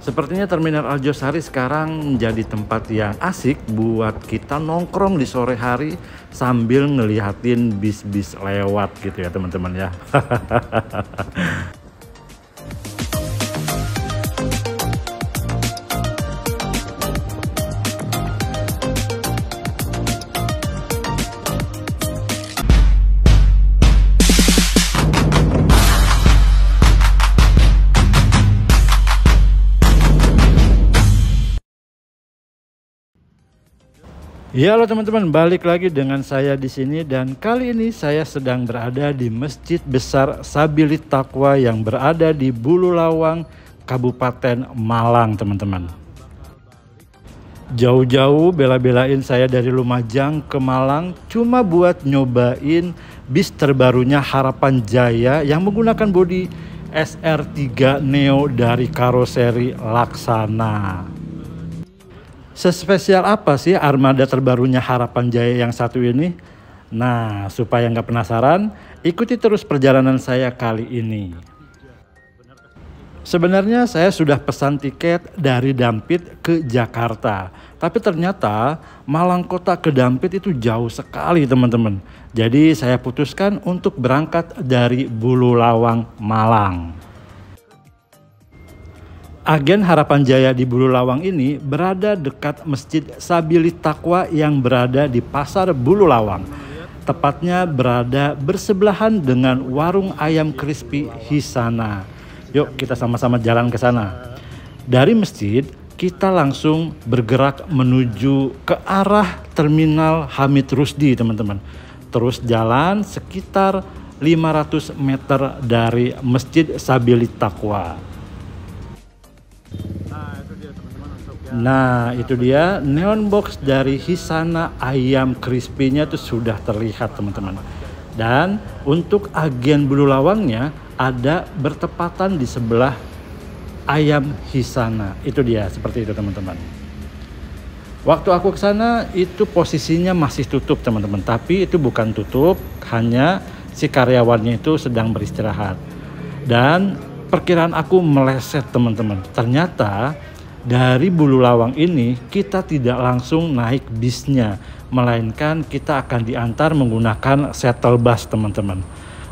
Sepertinya Terminal Arjosari sekarang menjadi tempat yang asik buat kita nongkrong di sore hari sambil ngelihatin bis-bis lewat gitu ya teman-teman ya. Ya, halo teman-teman, balik lagi dengan saya di sini dan kali ini saya sedang berada di Masjid Besar Sabilit Taqwa yang berada di Bululawang, Kabupaten Malang, teman-teman. Jauh-jauh bela-belain saya dari Lumajang ke Malang cuma buat nyobain bis terbarunya Harapan Jaya yang menggunakan bodi SR3 Neo dari karoseri Laksana. Sespesial apa sih armada terbarunya Harapan Jaya yang satu ini? Nah, supaya nggak penasaran, ikuti terus perjalanan saya kali ini. Sebenarnya saya sudah pesan tiket dari Dampit ke Jakarta. Tapi ternyata Malang Kota ke Dampit itu jauh sekali teman-teman. Jadi saya putuskan untuk berangkat dari Bululawang, Malang. Agen Harapan Jaya di Bululawang ini berada dekat Masjid Sabilit Taqwa yang berada di Pasar Bululawang. Tepatnya berada bersebelahan dengan warung ayam crispy Hisana. Yuk kita sama-sama jalan ke sana. Dari masjid kita langsung bergerak menuju ke arah Terminal Hamid Rusdi teman-teman. Terus jalan sekitar 500 meter dari Masjid Sabilit Taqwa. Nah itu dia neon box dari Hisana ayam crispy-nya itu sudah terlihat teman-teman. Dan untuk agen Bululawangnya ada bertepatan di sebelah ayam Hisana. Itu dia seperti itu teman-teman. Waktu aku ke sana itu posisinya masih tutup teman-teman. Tapi itu bukan tutup, hanya si karyawannya itu sedang beristirahat. Dan perkiraan aku meleset teman-teman. Ternyata dari Bululawang ini kita tidak langsung naik bisnya, melainkan kita akan diantar menggunakan shuttle bus teman-teman.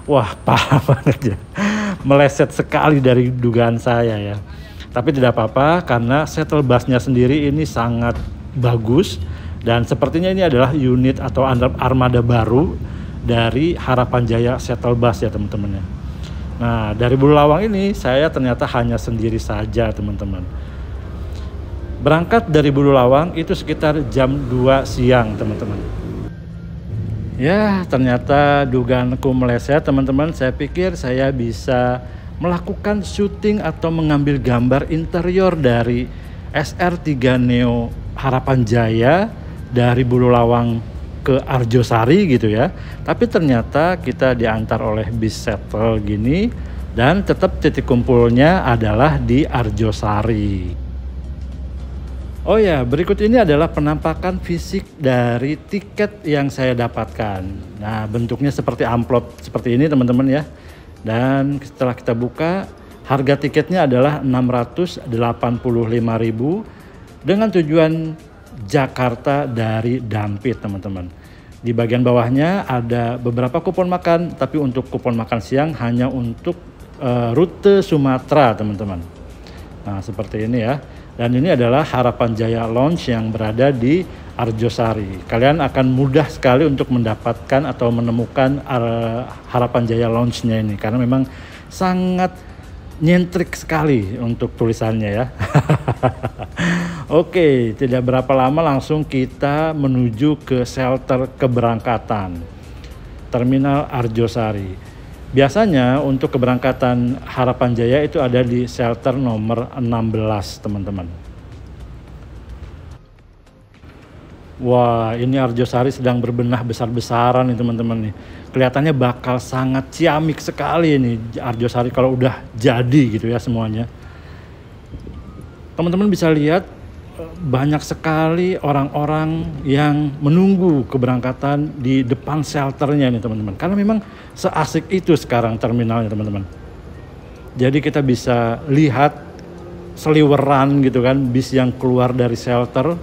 Wah parah banget ya, meleset sekali dari dugaan saya ya. Tapi tidak apa-apa karena shuttle busnya sendiri ini sangat bagus dan sepertinya ini adalah unit atau armada baru dari Harapan Jaya shuttle bus ya teman-teman ya. Nah dari Bululawang ini saya ternyata hanya sendiri saja teman-teman. Berangkat dari Bululawang itu sekitar jam 2 siang teman-teman. Ya ternyata dugaanku meleset teman-teman. Saya pikir saya bisa melakukan syuting atau mengambil gambar interior dari SR3 Neo Harapan Jaya dari Bululawang ke Arjosari gitu ya. Tapi ternyata kita diantar oleh bis shuttle gini dan tetap titik kumpulnya adalah di Arjosari. Oh ya, berikut ini adalah penampakan fisik dari tiket yang saya dapatkan. Nah, bentuknya seperti amplop seperti ini teman-teman ya. Dan setelah kita buka, harga tiketnya adalah 685.000 dengan tujuan Jakarta dari Dampit teman-teman. Di bagian bawahnya ada beberapa kupon makan, tapi untuk kupon makan siang hanya untuk rute Sumatera teman-teman. Nah, seperti ini ya. Dan ini adalah Harapan Jaya Lounge yang berada di Arjosari. Kalian akan mudah sekali untuk mendapatkan atau menemukan Harapan Jaya Lounge-nya ini. Karena memang sangat nyentrik sekali untuk tulisannya ya. Oke, tidak berapa lama langsung kita menuju ke shelter keberangkatan. Terminal Arjosari. Biasanya untuk keberangkatan Harapan Jaya itu ada di shelter nomor 16 teman-teman. Wah ini Arjosari sedang berbenah besar-besaran nih teman-teman nih. Kelihatannya bakal sangat ciamik sekali nih Arjosari kalau udah jadi gitu ya semuanya. Teman-teman bisa lihat banyak sekali orang-orang yang menunggu keberangkatan di depan shelternya nih teman-teman. Karena memang seasik itu sekarang terminalnya teman-teman. Jadi kita bisa lihat seliweran gitu kan, bis yang keluar dari shelter.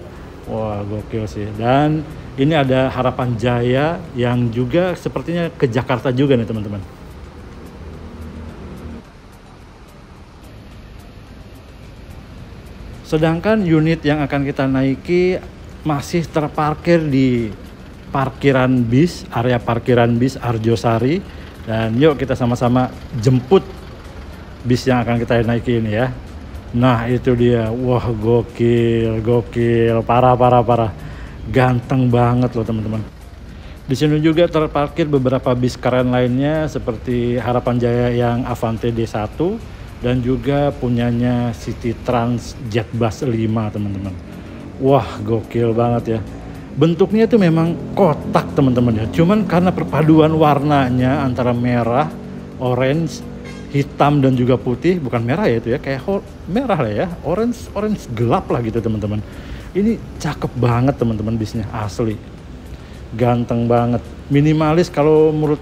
Wah, gokil sih. Dan ini ada Harapan Jaya yang juga sepertinya ke Jakarta juga nih teman-teman. Sedangkan unit yang akan kita naiki masih terparkir di parkiran bis, area parkiran bis Arjosari. Dan yuk kita sama-sama jemput bis yang akan kita naiki ini ya. Nah itu dia, wah gokil, parah. Ganteng banget loh teman-teman. Di sini juga terparkir beberapa bis keren lainnya seperti Harapan Jaya yang Avante D1 dan juga punyanya City Trans Jetbus 5 teman-teman. Wah gokil banget ya. Bentuknya itu memang kotak teman-teman ya. Cuman karena perpaduan warnanya antara merah, orange, hitam dan juga putih, bukan merah ya itu ya, kayak merah lah ya, orange gelap lah gitu teman-teman. Ini cakep banget teman-teman bisnya, asli. Ganteng banget. Minimalis kalau menurut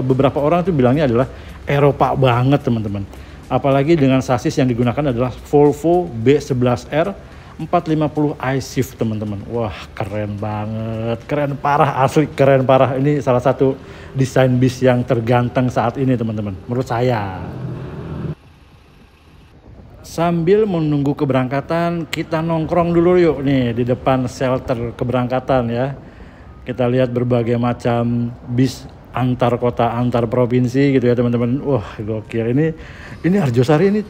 beberapa orang itu bilangnya adalah Eropa banget teman-teman. Apalagi dengan sasis yang digunakan adalah Volvo B11R 450 iShift teman-teman. Wah keren banget, keren parah, asli keren parah. Ini salah satu desain bis yang terganteng saat ini teman-teman, menurut saya. Sambil menunggu keberangkatan, kita nongkrong dulu yuk nih di depan shelter keberangkatan ya. Kita lihat berbagai macam bis antar kota, antar provinsi gitu ya teman-teman. Wah gokil, ini Arjosari ini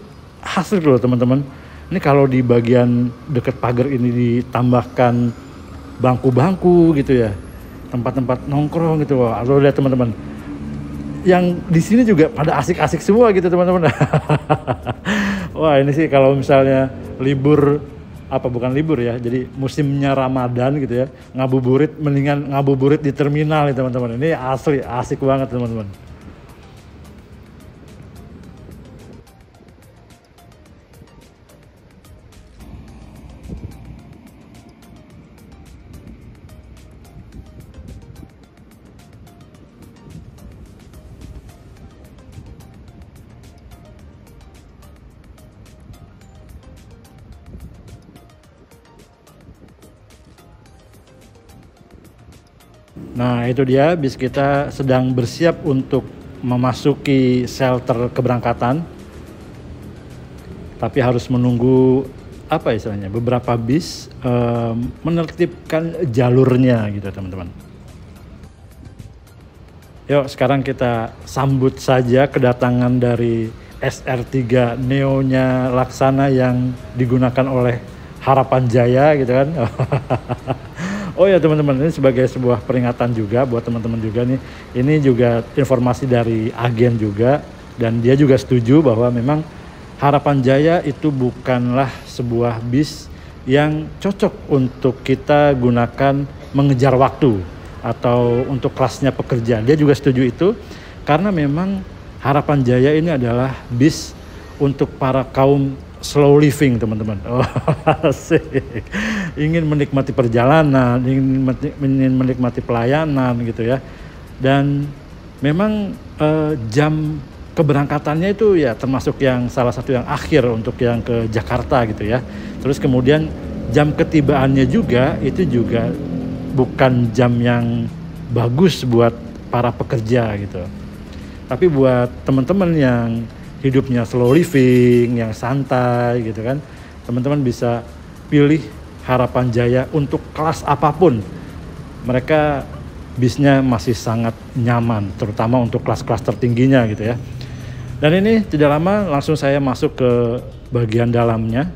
hasil loh teman-teman. Ini kalau di bagian deket pagar ini ditambahkan bangku-bangku gitu ya, tempat-tempat nongkrong gitu. Wah, lo lihat teman-teman, yang di sini juga pada asik-asik semua gitu teman-teman. Wah ini sih kalau misalnya libur, bukan libur ya, jadi musimnya Ramadan gitu ya, ngabuburit, mendingan ngabuburit di terminal nih teman-teman. Ini asli asik banget teman-teman. Nah itu dia, bis kita sedang bersiap untuk memasuki shelter keberangkatan. Tapi harus menunggu apa istilahnya, beberapa bis menertibkan jalurnya gitu teman-teman. Yuk sekarang kita sambut saja kedatangan dari SR3 Neo-nya Laksana yang digunakan oleh Harapan Jaya gitu kan. Oh ya teman-teman, ini sebagai sebuah peringatan juga buat teman-teman juga nih. Ini juga informasi dari agen juga, dan dia juga setuju bahwa memang Harapan Jaya itu bukanlah sebuah bis yang cocok untuk kita gunakan mengejar waktu atau untuk kelasnya pekerja. Dia juga setuju itu karena memang Harapan Jaya ini adalah bis untuk para kaum slow living teman-teman. Oh, asik. Ingin menikmati perjalanan, ingin menikmati pelayanan gitu ya. Dan memang jam keberangkatannya itu ya termasuk yang salah satu yang akhir untuk yang ke Jakarta gitu ya. Terus kemudian jam ketibaannya juga itu juga bukan jam yang bagus buat para pekerja gitu. Tapi buat teman-teman yang hidupnya slow living, yang santai gitu kan, teman-teman bisa pilih Harapan Jaya untuk kelas apapun. Mereka bisnya masih sangat nyaman, terutama untuk kelas-kelas tertingginya gitu ya. Dan ini tidak lama langsung saya masuk ke bagian dalamnya.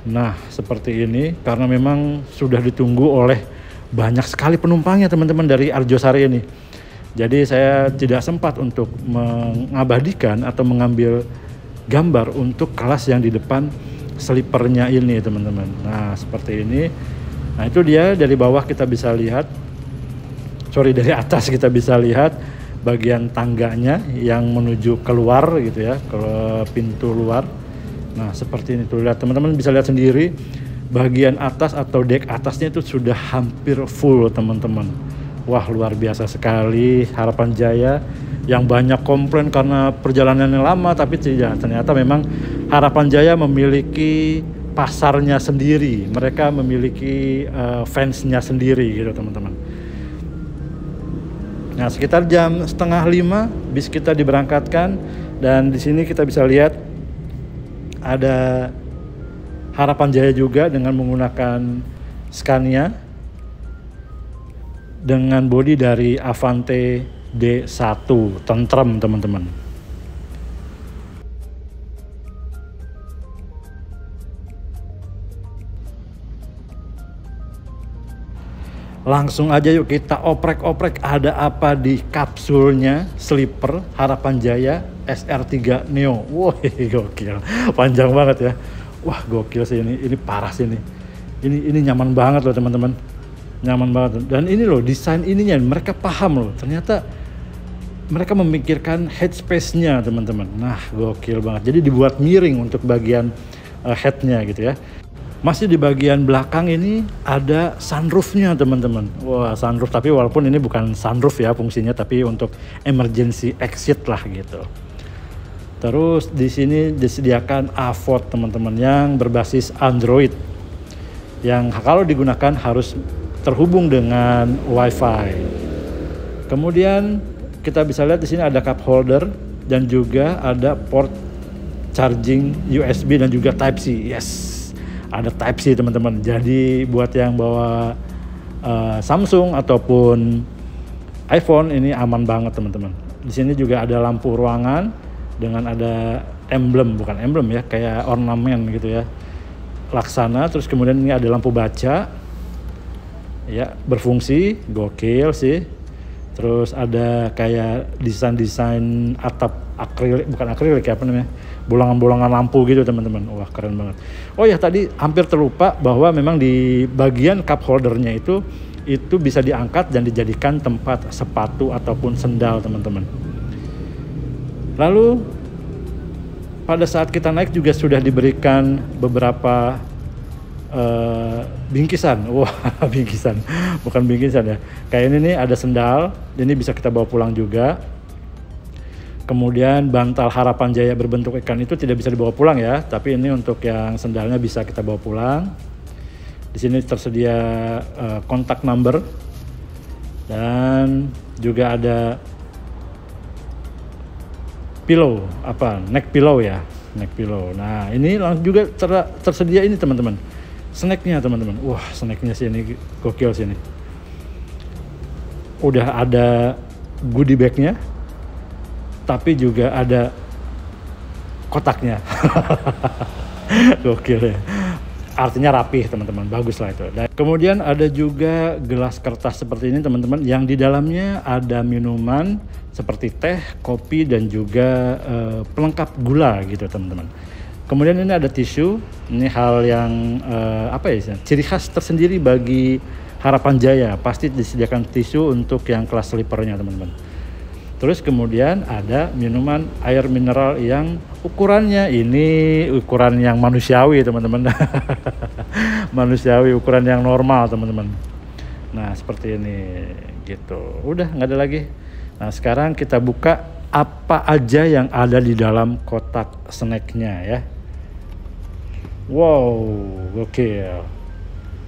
Nah seperti ini, karena memang sudah ditunggu oleh banyak sekali penumpangnya teman-teman dari Arjosari ini. Jadi saya tidak sempat untuk mengabadikan atau mengambil gambar untuk kelas yang di depan slipernya ini teman-teman. Nah seperti ini. Nah itu dia, dari bawah kita bisa lihat, dari atas kita bisa lihat bagian tangganya yang menuju keluar gitu ya, ke pintu luar. Nah seperti ini tuh, lihat teman-teman bisa lihat sendiri, bagian atas atau dek atasnya itu sudah hampir full teman-teman. Wah luar biasa sekali Harapan Jaya, yang banyak komplain karena perjalanannya lama, tapi tidak, ternyata memang Harapan Jaya memiliki pasarnya sendiri, mereka memiliki fansnya sendiri gitu teman-teman. Nah, sekitar jam 4:30 bis kita diberangkatkan, dan di sini kita bisa lihat ada Harapan Jaya juga dengan menggunakan Scania dengan bodi dari Avante D1, tentrem teman-teman. Langsung aja yuk kita oprek-oprek ada apa di kapsulnya sleeper Harapan Jaya SR3 Neo. Wah, gokil, panjang banget ya. Wah, gokil sih ini parah sih ini. Ini nyaman banget loh teman-teman, nyaman banget. Dan ini loh desain ininya, mereka paham loh. Ternyata mereka memikirkan headspace-nya teman-teman. Nah, gokil banget. Jadi dibuat miring untuk bagian headnya gitu ya. Masih di bagian belakang ini ada sunroof-nya teman-teman. Wah, sunroof, tapi walaupun ini bukan sunroof ya fungsinya, tapi untuk emergency exit lah gitu. Terus di sini disediakan AVOD teman-teman yang berbasis Android, yang kalau digunakan harus terhubung dengan WiFi. Kemudian kita bisa lihat di sini ada cup holder dan juga ada port charging USB dan juga Type C. Yes, ada Type C teman-teman. Jadi buat yang bawa Samsung ataupun iPhone ini aman banget teman-teman. Di sini juga ada lampu ruangan dengan ada emblem, bukan emblem ya, kayak ornamen gitu ya, laksana. Terus kemudian ini ada lampu baca ya, berfungsi, gokil sih. Terus ada kayak desain atap akrilik, bukan akrilik ya, apa namanya, bolangan-bolangan lampu gitu teman-teman. Wah, keren banget. Oh ya, tadi hampir terlupa bahwa memang di bagian cup holdernya itu bisa diangkat dan dijadikan tempat sepatu ataupun sendal teman-teman. Lalu pada saat kita naik juga sudah diberikan beberapa bingkisan. Wah, bingkisan, bukan bingkisan ya. Kayak ini nih ada sendal, ini bisa kita bawa pulang juga. Kemudian bantal Harapan Jaya berbentuk ikan itu tidak bisa dibawa pulang ya, tapi ini untuk yang sendalnya bisa kita bawa pulang. Di sini tersedia kontak number dan juga ada pillow, neck pillow ya, neck pillow. Nah, ini juga tersedia ini teman-teman, snacknya teman-teman. Wah, snacknya sih ini gokil sih ini. Udah ada goodie bagnya, tapi juga ada kotaknya. Gokil ya. Artinya rapih teman-teman, bagus lah itu. Dan kemudian ada juga gelas kertas seperti ini teman-teman, yang di dalamnya ada minuman seperti teh, kopi, dan juga pelengkap gula gitu teman-teman. Kemudian ini ada tisu, ini hal yang ciri khas tersendiri bagi Harapan Jaya. Pasti disediakan tisu untuk yang kelas sleepernya teman-teman. Terus kemudian ada minuman air mineral yang ukurannya ini ukuran yang manusiawi teman-teman. Manusiawi, ukuran yang normal teman-teman. Nah, seperti ini gitu. Udah nggak ada lagi. Nah, sekarang kita buka apa aja yang ada di dalam kotak snacknya ya. Wow, gokil.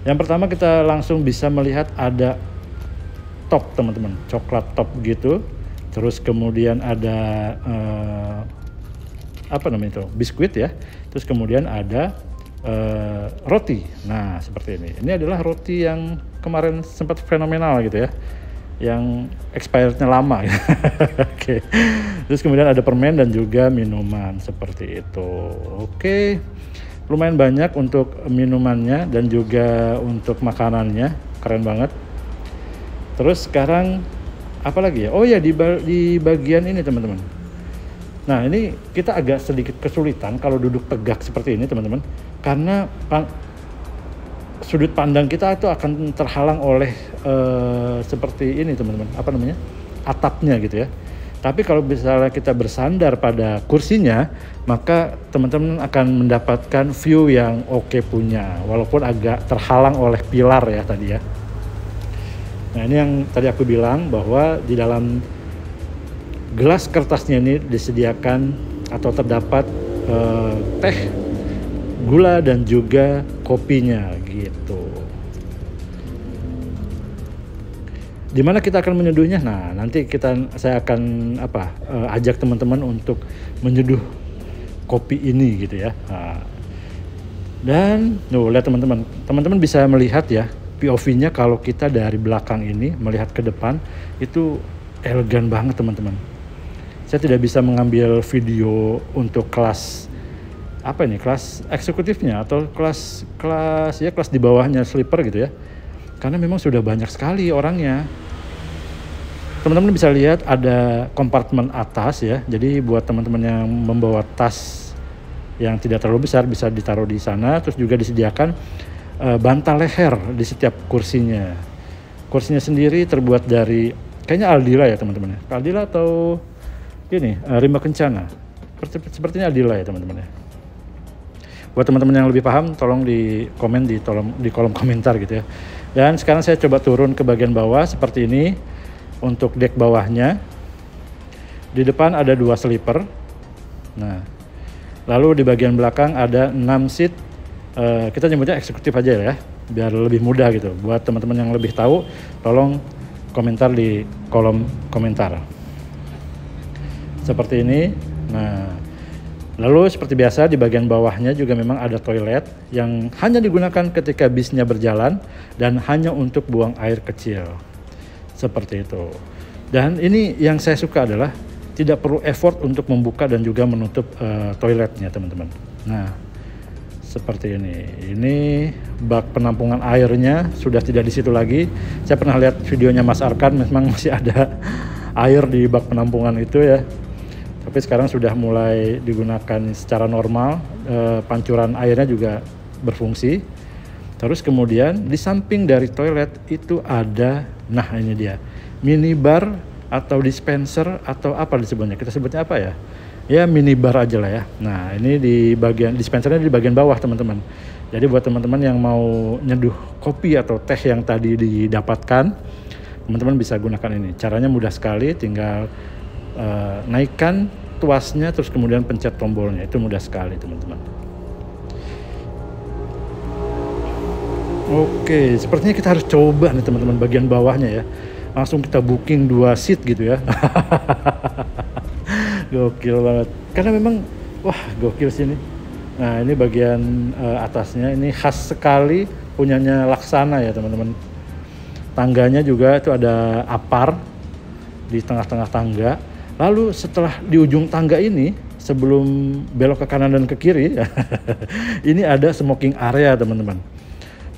Yang pertama kita langsung bisa melihat ada top teman-teman, coklat top gitu. Terus kemudian ada biskuit ya. Terus kemudian ada roti. Nah, seperti ini. Ini adalah roti yang kemarin sempat fenomenal gitu ya, yang expirednya lama. Oke. Terus kemudian ada permen dan juga minuman seperti itu. Oke. Lumayan banyak untuk minumannya dan juga untuk makanannya, keren banget. Terus sekarang apa lagi ya? Oh ya, di bagian ini teman-teman. Nah, ini kita agak sedikit kesulitan kalau duduk tegak seperti ini teman-teman, karena sudut pandang kita itu akan terhalang oleh seperti ini teman-teman, atapnya gitu ya. Tapi kalau misalnya kita bersandar pada kursinya, maka teman-teman akan mendapatkan view yang oke punya, walaupun agak terhalang oleh pilar ya tadi ya. Nah, ini yang tadi aku bilang bahwa di dalam gelas kertasnya ini disediakan atau terdapat teh, gula dan juga kopinya gitu. Dimana kita akan menyeduhnya? Nah, nanti saya akan ajak teman-teman untuk menyeduh kopi ini gitu ya. Nah, dan lihat teman-teman bisa melihat ya POV-nya. Kalau kita dari belakang ini melihat ke depan itu elegan banget teman-teman. Saya tidak bisa mengambil video untuk kelas kelas eksekutifnya atau kelas di bawahnya sleeper gitu ya, karena memang sudah banyak sekali orangnya. Teman-teman bisa lihat ada kompartemen atas ya, jadi buat teman-teman yang membawa tas yang tidak terlalu besar bisa ditaruh di sana. Terus juga disediakan bantal leher di setiap kursinya. Kursinya sendiri terbuat dari kayaknya Aldila ya teman-teman. Aldila atau ini Rimba Kencana. Sepertinya Aldila ya teman-teman ya. Buat teman-teman yang lebih paham tolong di komen di kolom komentar gitu ya. Dan sekarang saya coba turun ke bagian bawah seperti ini. Untuk dek bawahnya di depan ada 2 sleeper. Nah, lalu di bagian belakang ada 6 seat. Kita nyebutnya eksekutif aja ya, biar lebih mudah gitu. Buat teman-teman yang lebih tahu, tolong komentar di kolom komentar. Seperti ini. Nah, lalu seperti biasa di bagian bawahnya juga memang ada toilet yang hanya digunakan ketika bisnya berjalan dan hanya untuk buang air kecil. Seperti itu. Dan ini yang saya suka adalah tidak perlu effort untuk membuka dan juga menutup toiletnya teman-teman. Nah, seperti ini. Ini bak penampungan airnya sudah tidak di situ lagi. Saya pernah lihat videonya Mas Arkan, memang masih ada air di bak penampungan itu ya. Tapi sekarang sudah mulai digunakan secara normal. Pancuran airnya juga berfungsi. Terus kemudian di samping dari toilet itu ada, nah ini dia, minibar atau dispenser atau apa disebutnya, kita sebutnya apa ya? Ya minibar aja lah ya. Nah ini di bagian dispensernya di bagian bawah teman-teman. Jadi buat teman-teman yang mau nyeduh kopi atau teh yang tadi didapatkan, teman-teman bisa gunakan ini. Caranya mudah sekali, tinggal naikkan tuasnya terus kemudian pencet tombolnya, itu mudah sekali teman-teman. Oke, sepertinya kita harus coba nih teman-teman bagian bawahnya ya. Langsung kita booking 2 seat gitu ya. Gokil banget. Karena memang gokil sini. Nah, ini bagian atasnya ini khas sekali punyanya Laksana ya teman-teman. Tangganya juga itu ada apar di tengah-tengah tangga. Lalu setelah di ujung tangga ini sebelum belok ke kanan dan ke kiri ini ada smoking area teman-teman.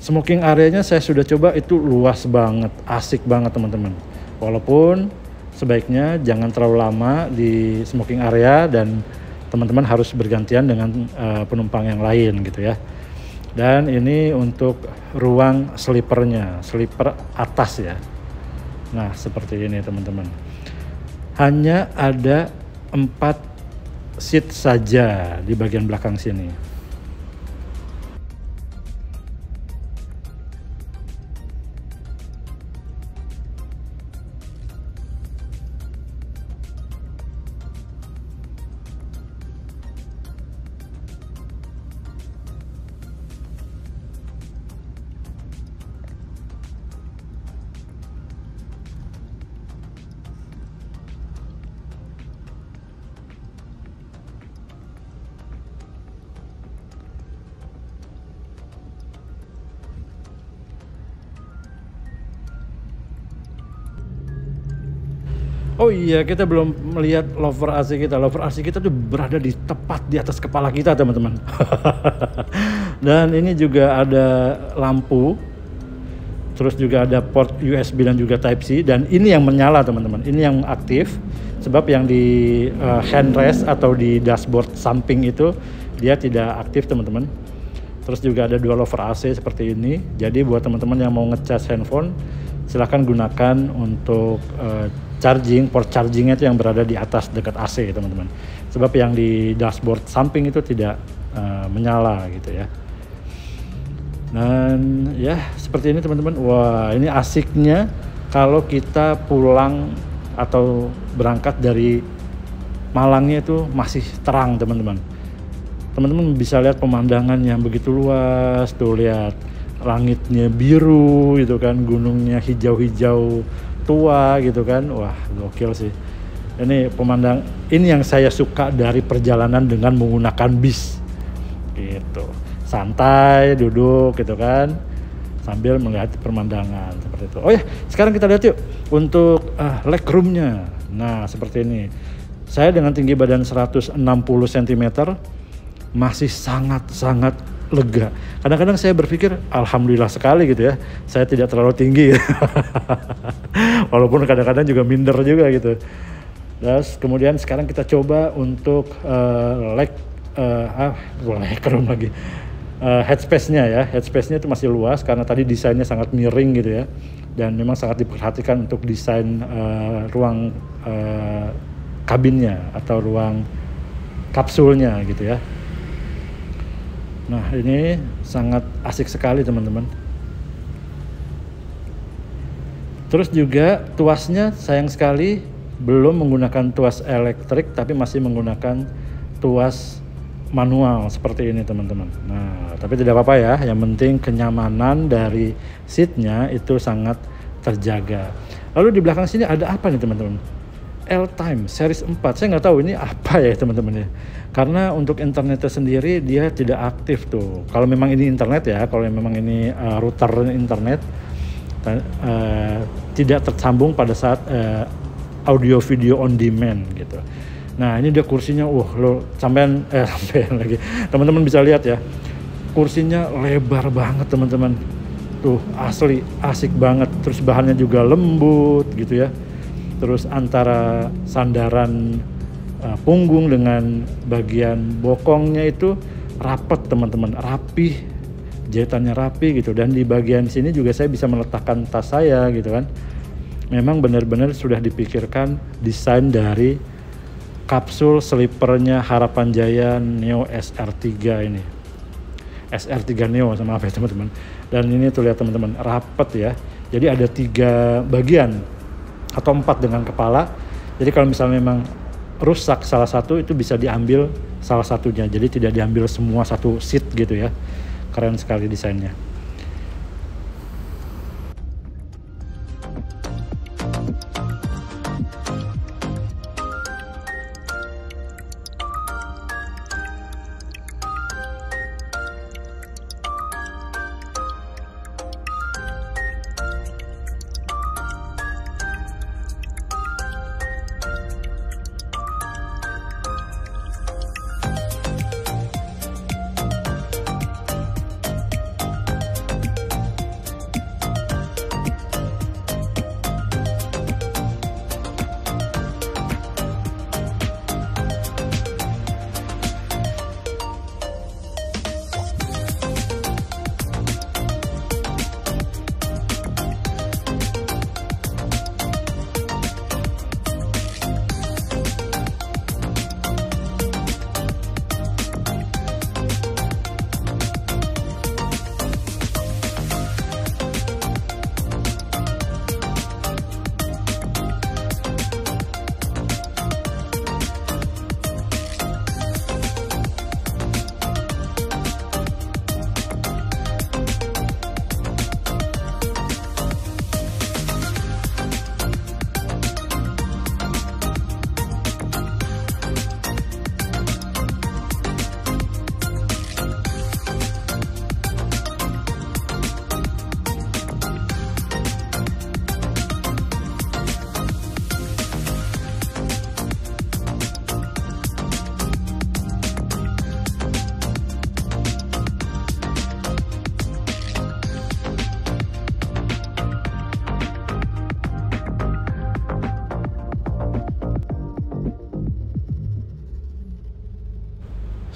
Smoking areanya saya sudah coba, itu luas banget, asik banget teman-teman. Walaupun sebaiknya jangan terlalu lama di smoking area dan teman-teman harus bergantian dengan penumpang yang lain gitu ya. Dan ini untuk ruang sleepernya, sleeper atas ya. Nah seperti ini teman-teman. Hanya ada 4 seat saja di bagian belakang sini. Oh iya, kita belum melihat lover AC kita. Lover AC kita tuh berada di tepat di atas kepala kita, teman-teman. Dan ini juga ada lampu. Terus juga ada port USB dan juga Type-C. Dan ini yang menyala, teman-teman. Ini yang aktif. Sebab yang di handrest atau di dashboard samping itu dia tidak aktif, teman-teman. Terus juga ada 2 lover AC seperti ini. Jadi buat teman-teman yang mau ngecas handphone, silahkan gunakan untuk charging, port chargingnya itu yang berada di atas dekat AC teman-teman. Sebab yang di dashboard samping itu tidak menyala gitu ya. Dan ya seperti ini teman-teman. Wah ini asiknya kalau kita pulang atau berangkat dari Malangnya itu masih terang teman-teman. teman-teman bisa lihat pemandangan yang begitu luas. Tuh lihat langitnya biru gitu kan, gunungnya hijau-hijau tua gitu kan. Wah, gokil sih. Ini ini yang saya suka dari perjalanan dengan menggunakan bis gitu. Santai duduk gitu kan, sambil melihat pemandangan seperti itu. Oh ya, sekarang kita lihat yuk untuk legroomnya. Nah, seperti ini. Saya dengan tinggi badan 160 cm masih sangat-sangat lega. Kadang-kadang saya berpikir alhamdulillah sekali gitu ya, saya tidak terlalu tinggi. Walaupun kadang-kadang juga minder juga gitu. Terus kemudian sekarang kita coba untuk legroom lagi. Headspace-nya ya, headspace-nya itu masih luas karena tadi desainnya sangat miring gitu ya, dan memang sangat diperhatikan untuk desain ruang kabinnya atau ruang kapsulnya gitu ya. Nah, ini sangat asik sekali teman-teman. Terus juga tuasnya sayang sekali belum menggunakan tuas elektrik, tapi masih menggunakan tuas manual seperti ini teman-teman. Nah, tapi tidak apa-apa ya, yang penting kenyamanan dari seatnya itu sangat terjaga. Lalu di belakang sini ada apa nih teman-teman? L-Time series 4, saya nggak tahu ini apa ya teman-teman ya, karena untuk internetnya sendiri dia tidak aktif tuh. Kalau memang ini internet ya, kalau memang ini router internet tidak tersambung pada saat audio video on demand gitu. Nah, ini dia kursinya, sampean lagi teman-teman bisa lihat ya, kursinya lebar banget teman-teman tuh, asli asik banget. Terus bahannya juga lembut gitu ya. Terus antara sandaran punggung dengan bagian bokongnya itu rapet teman-teman, rapih, jahitannya rapi gitu. Dan di bagian sini juga saya bisa meletakkan tas saya gitu kan. Memang benar-benar sudah dipikirkan desain dari kapsul sleepernya Harapan Jaya Neo SR3 ini. SR3 Neo sama apa ya teman-teman. Dan ini tuh lihat teman-teman, rapet ya. Jadi ada 3 bagian atau 4 dengan kepala. Jadi kalau misalnya memang rusak salah satu, itu bisa diambil salah satunya. Jadi tidak diambil semua satu seat gitu ya. Keren sekali desainnya.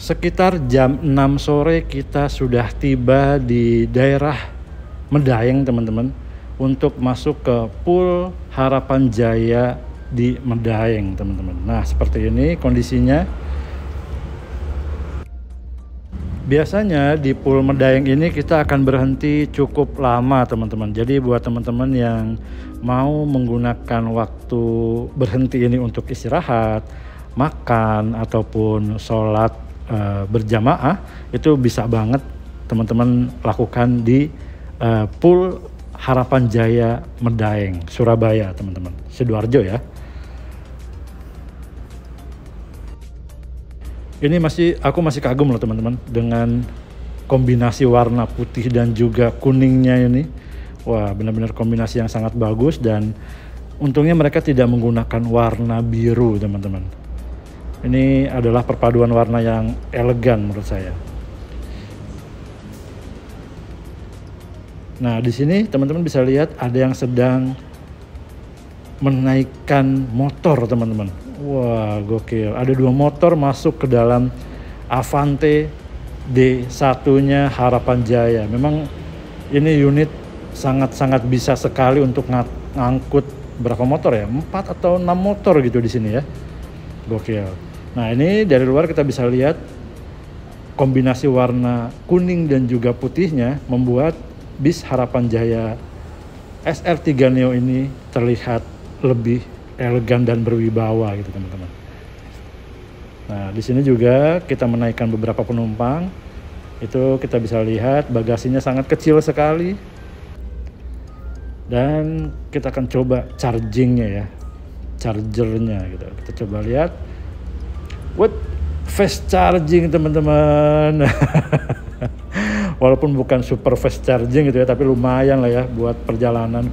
Sekitar jam 6 sore kita sudah tiba di daerah Medaeng teman-teman, untuk masuk ke pool Harapan Jaya di Medaeng teman-teman. Nah, seperti ini kondisinya. Biasanya di pool Medaeng ini kita akan berhenti cukup lama teman-teman. Jadi buat teman-teman yang mau menggunakan waktu berhenti ini untuk istirahat, makan, ataupun sholat berjamaah, itu bisa banget teman-teman lakukan di Pool Harapan Jaya Medaeng, Surabaya teman-teman, Sidoarjo ya. Ini aku masih kagum loh teman-teman dengan kombinasi warna putih dan juga kuningnya ini. Wah, benar-benar kombinasi yang sangat bagus, dan untungnya mereka tidak menggunakan warna biru teman-teman. Ini adalah perpaduan warna yang elegan menurut saya. Nah, di sini teman-teman bisa lihat ada yang sedang menaikkan motor teman-teman. Wah, gokil. Ada 2 motor masuk ke dalam Avante D1-nya Harapan Jaya. Memang ini unit sangat-sangat bisa sekali untuk ngangkut berapa motor ya? 4 atau 6 motor gitu di sini ya. Gokil. Nah, ini dari luar kita bisa lihat kombinasi warna kuning dan juga putihnya membuat bis Harapan Jaya SR3 Neo ini terlihat lebih elegan dan berwibawa gitu teman-teman. Nah, di sini juga kita menaikkan beberapa penumpang. Itu kita bisa lihat bagasinya sangat kecil sekali. Dan kita akan coba chargingnya ya, chargernya gitu. Kita coba lihat. Fast charging teman-teman. Walaupun bukan super fast charging gitu ya, tapi lumayan lah ya buat perjalanan.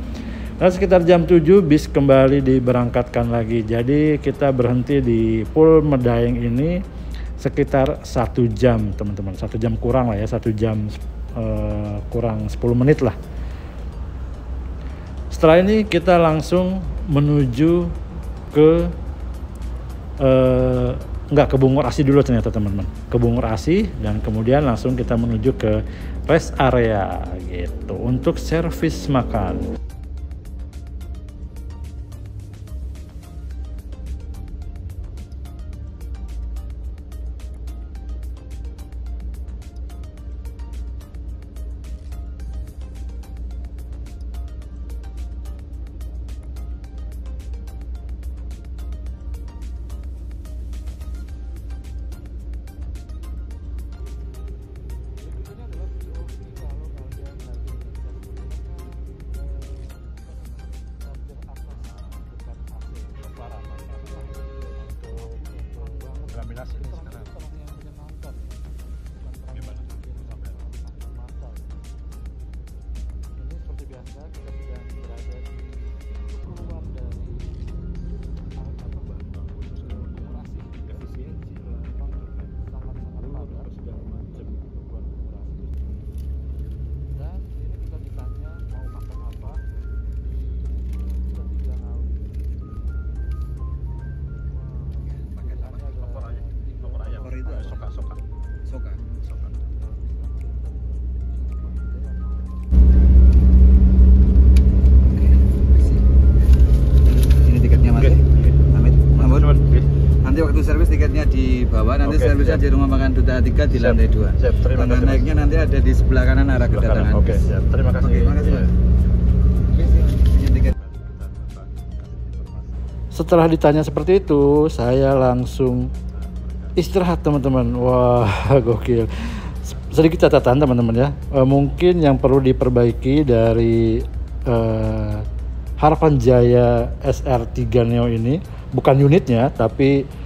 Nah, sekitar jam 7 bis kembali diberangkatkan lagi. Jadi kita berhenti di Pool Medaeng ini sekitar 1 jam teman-teman. 1 jam kurang lah ya, 1 jam kurang 10 menit lah. Setelah ini kita langsung menuju ke ke Bungur Asi dulu ternyata teman-teman. Ke Bungur Asi, dan kemudian langsung kita menuju ke rest area gitu untuk servis makan. Servis tiketnya di bawah, nanti servisnya di rumah makan Duta 3 di lantai 2. Siap, terima kasih. Naiknya nanti ada di sebelah kanan arah kedatangan. Oke, siap. Terima kasih. Terima kasih, Mas. Setelah ditanya seperti itu, saya langsung istirahat teman-teman. Wah, gokil. Sedikit catatan teman-teman ya. Mungkin yang perlu diperbaiki dari Harapan Jaya SR3 Neo ini bukan unitnya, tapi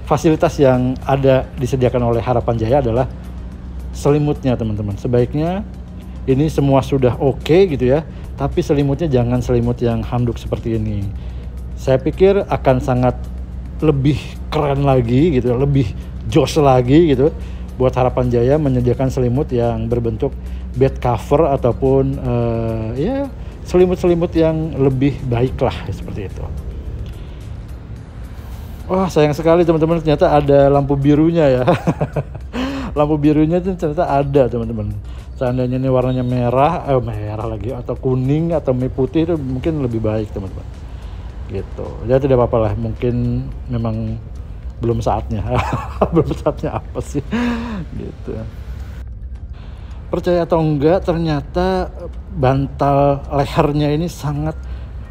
fasilitas yang ada disediakan oleh Harapan Jaya adalah selimutnya teman-teman. Sebaiknya ini semua sudah oke gitu ya, tapi selimutnya jangan selimut yang handuk seperti ini. Saya pikir akan sangat lebih keren lagi gitu, lebih jos lagi gitu buat Harapan Jaya menyediakan selimut yang berbentuk bed cover ataupun ya selimut-selimut yang lebih baik lah seperti itu. Wah, sayang sekali teman-teman, ternyata ada lampu birunya ya. Lampu birunya itu ternyata ada teman-teman. Seandainya ini warnanya merah lagi, atau kuning atau putih, itu mungkin lebih baik teman-teman. Gitu. Ya tidak apa-apa lah, mungkin memang belum saatnya. Belum saatnya apa sih? Gitu. Percaya atau enggak, ternyata bantal lehernya ini sangat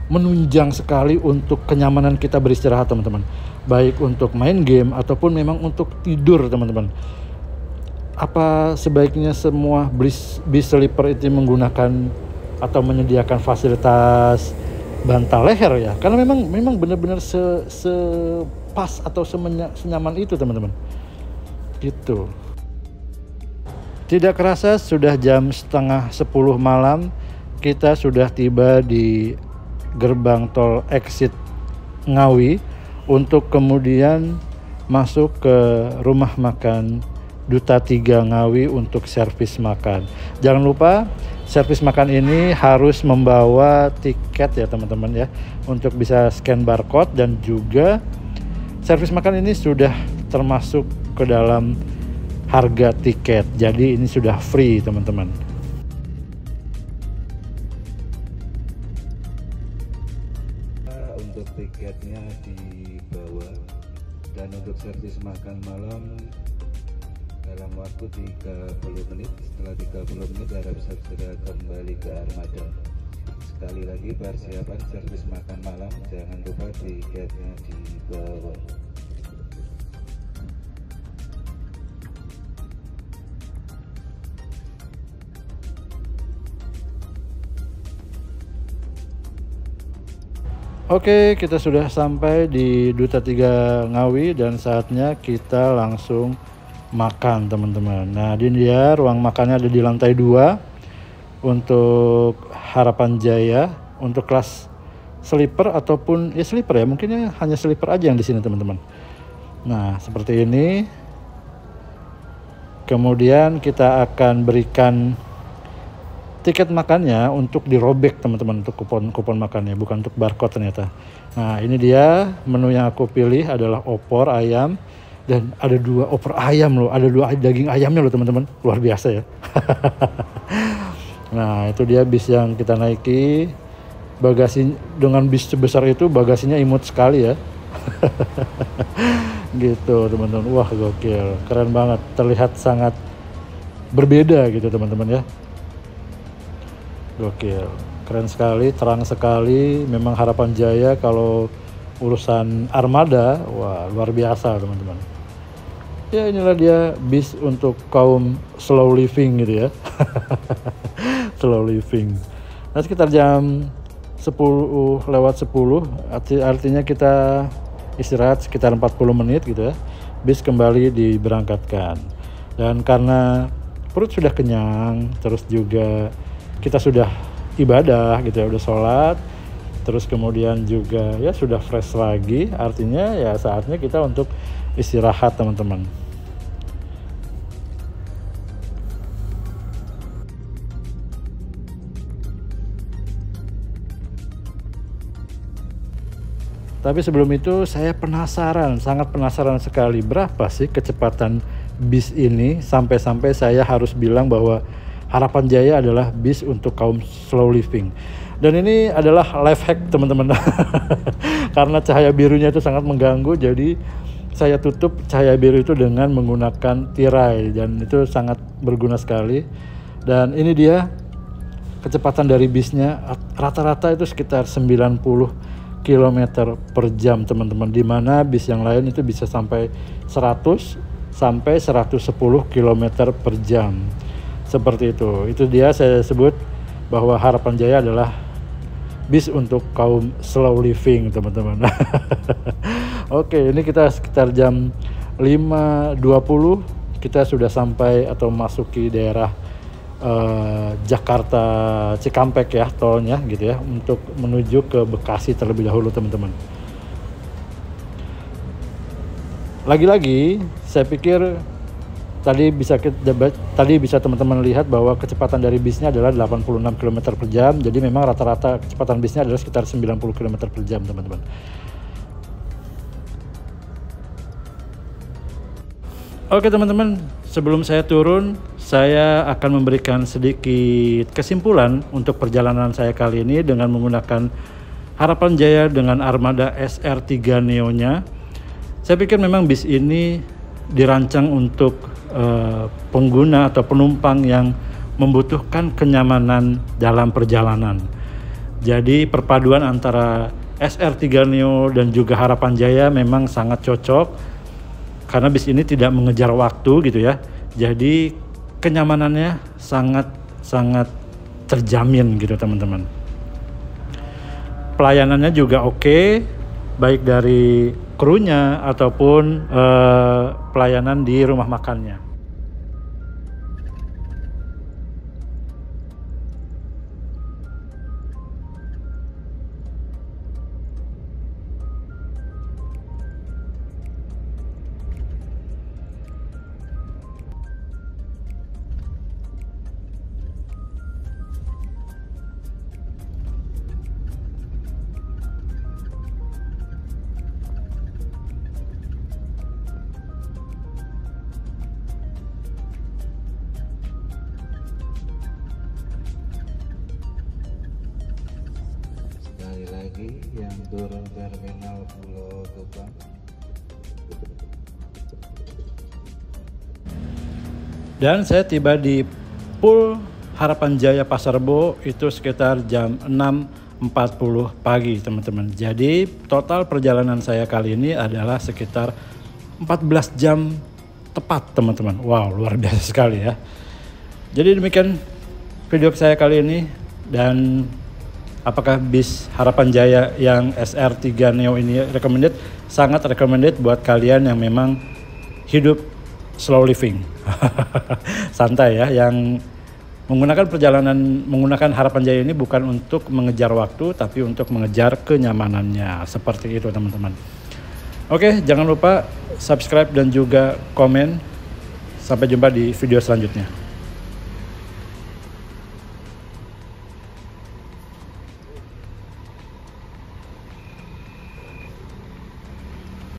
menunjang sekali untuk kenyamanan kita beristirahat teman-teman. baik untuk main game ataupun memang untuk tidur teman-teman. Apa sebaiknya semua bis sleeper itu menggunakan atau menyediakan fasilitas bantal leher ya? Karena memang benar-benar sepas atau senyaman itu teman-teman. Gitu. Tidak kerasa sudah jam setengah 10 malam, kita sudah tiba di gerbang tol exit Ngawi untuk kemudian masuk ke rumah makan Duta 3 Ngawi untuk servis makan. Jangan lupa servis makan ini harus membawa tiket ya teman-teman ya, untuk bisa scan barcode, dan juga servis makan ini sudah termasuk ke dalam harga tiket. Jadi ini sudah free teman-teman. Untuk tiketnya dibawa, dan untuk servis makan malam dalam waktu 30 menit. Setelah 30 menit harap segera kembali ke armada. Sekali lagi, persiapan servis makan malam, jangan lupa tiketnya dibawa. Oke, kita sudah sampai di Duta 3 Ngawi dan saatnya kita langsung makan teman-teman. Nah, ini dia ruang makannya, ada di lantai 2 untuk Harapan Jaya, untuk kelas sleeper ataupun ya sleeper ya, mungkin ya hanya sleeper aja yang di sini teman-teman. Nah, seperti ini. Kemudian kita akan berikan tiket makannya untuk dirobek teman-teman, untuk kupon makannya, bukan untuk barcode ternyata. Nah, ini dia menu yang aku pilih adalah opor ayam, dan ada 2 opor ayam loh, ada 2 daging ayamnya loh teman-teman, luar biasa ya. Nah, itu dia bis yang kita naiki. Bagasi dengan bis sebesar itu, bagasinya imut sekali ya. Gitu teman-teman, wah gokil, keren banget, terlihat sangat berbeda gitu teman-teman ya. Gokil, keren sekali, terang sekali. Memang Harapan Jaya kalau urusan armada, wah luar biasa teman-teman. Ya, inilah dia bis untuk kaum slow living gitu ya. Slow living. Nah, sekitar jam 10 lewat 10, artinya kita istirahat sekitar 40 menit gitu ya. Bis kembali diberangkatkan. Dan karena perut sudah kenyang, terus juga kita sudah ibadah gitu ya, udah sholat, terus kemudian juga ya sudah fresh lagi, artinya ya saatnya kita untuk istirahat teman-teman. Tapi sebelum itu saya penasaran, sangat penasaran sekali, berapa sih kecepatan bis ini sampai-sampai saya harus bilang bahwa Harapan Jaya adalah bis untuk kaum slow living. Dan ini adalah life hack teman-teman. Karena cahaya birunya itu sangat mengganggu, jadi saya tutup cahaya biru itu dengan menggunakan tirai, dan itu sangat berguna sekali. Dan ini dia kecepatan dari bisnya, rata-rata itu sekitar 90 km per jam teman-teman, dimana bis yang lain itu bisa sampai 100 sampai 110 km per jam. Seperti itu dia saya sebut bahwa Harapan Jaya adalah bis untuk kaum slow living teman-teman. Oke, ini kita sekitar jam 5.20 kita sudah sampai atau masuki daerah Jakarta Cikampek ya, tolnya gitu ya, untuk menuju ke Bekasi terlebih dahulu teman-teman. Lagi-lagi saya pikir tadi bisa teman-teman lihat bahwa kecepatan dari bisnya adalah 86 km per jam. Jadi memang rata-rata kecepatan bisnya adalah sekitar 90 km per jam teman-teman. Oke teman-teman, sebelum saya turun, saya akan memberikan sedikit kesimpulan untuk perjalanan saya kali ini dengan menggunakan Harapan Jaya dengan armada SR3 Neo-nya. Saya pikir memang bis ini dirancang untuk pengguna atau penumpang yang membutuhkan kenyamanan dalam perjalanan. Jadi perpaduan antara SR3 Neo dan juga Harapan Jaya memang sangat cocok karena bis ini tidak mengejar waktu gitu ya. Jadi kenyamanannya sangat terjamin gitu teman-teman. Pelayanannya juga oke, baik dari krunya ataupun pelayanan di rumah makannya. Sekali lagi yang turun terminal Pulau Gebang. Dan saya tiba di Pool Harapan Jaya Pasar Rebo itu sekitar jam 6.40 pagi teman-teman. Jadi total perjalanan saya kali ini adalah sekitar 14 jam tepat teman-teman. Wow, luar biasa sekali ya. Jadi demikian video saya kali ini. Dan apakah bis Harapan Jaya yang SR3 Neo ini recommended? Sangat recommended buat kalian yang memang hidup slow living. Santai ya, yang menggunakan Harapan Jaya ini bukan untuk mengejar waktu tapi untuk mengejar kenyamanannya. Seperti itu teman-teman. Oke, jangan lupa subscribe dan juga komen. Sampai jumpa di video selanjutnya.